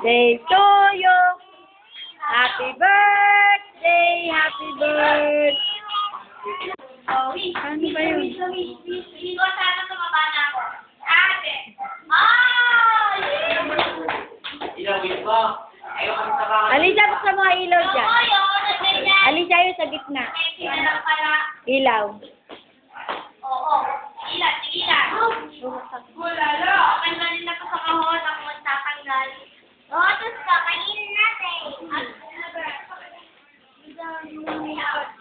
Day to you. Happy birthday, happy birthday. Ano ba yun? Hindi ko sana tumaba na ako. Ate! Ah! Ilawin mo. Ayaw kami sa baka. Alisa, buksan mo ang ilaw dyan. Alisa, yun sa gitna. Ilaw. Oo. Ilan, ilan. Bulalo. Tanggalin na ko sa kahon. Ako magtatanggal. Oo, tapos kakainin natin.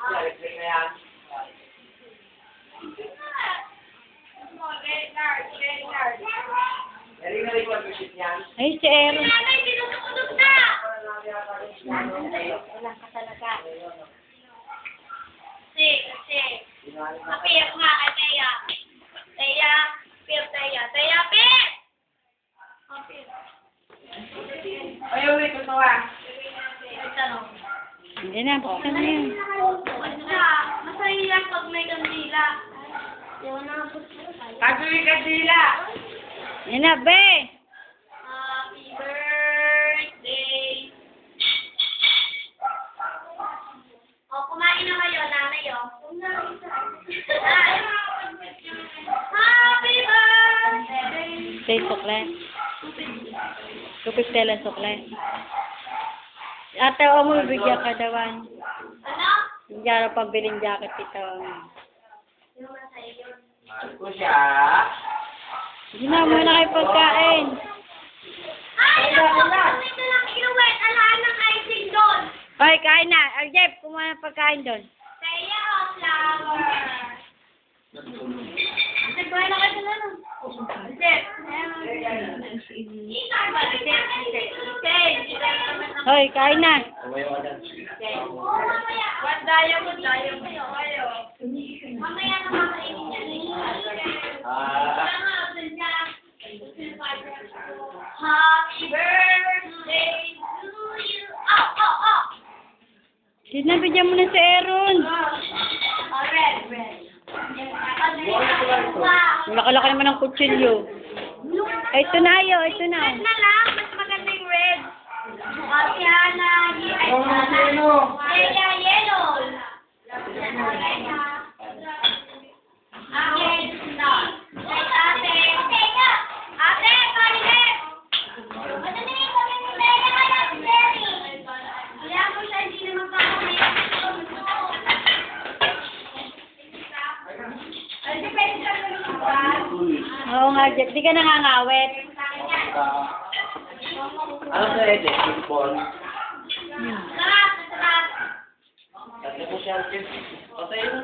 Electric na yan. Galing na rin mag-isip yan. Ay, si Aaron. Nanay, tinutulog na. Wala ka talaga. Kasi, mapiyap nga kay Teya. Teya, piyap Teya. Teya, piyap! Ayaw, may tutuwa. Hindi na, buksan na yan. Masaya pag may kandila. Kagawin ka dila. Yan na, be! Happy birthday. O, kumain na kayo, nanay, o. Happy birthday. Say sukle. Tupik tela sukle. Ate, o mo, bigyan ka dawan. Ano? Hindi ako pabiling jacket ito. Yung masaya yun. Mahal ko siya. Hindi na, muna kayo pagkain. Ay, naku! Ito lang inuwet. Alaan ng icing doon. Hoy, kain na. Jeff, kumuha ng pagkain doon. Teya o flower? Nagbahay na kayo na nun. Jeff. Ikar ba? Hoy, kain na. Daya mo. Mamaya na makainin niya. Happy birthday to you. Oh. Sinabidyan mo na si Aaron. Red. Laki-laki naman ng kutsilyo. Ito na yo, ito na. Red na lang. Mas maganda yung red. Asiana. Yellow. Ate, toilet! Kaya mo siya, hindi naman kakakamay. Ay, depende sa lugar. Oo nga, Jeff. Di ka nangangawit. Ano sa ede? Football. Sarap. Kasi ko siya. Patay mo.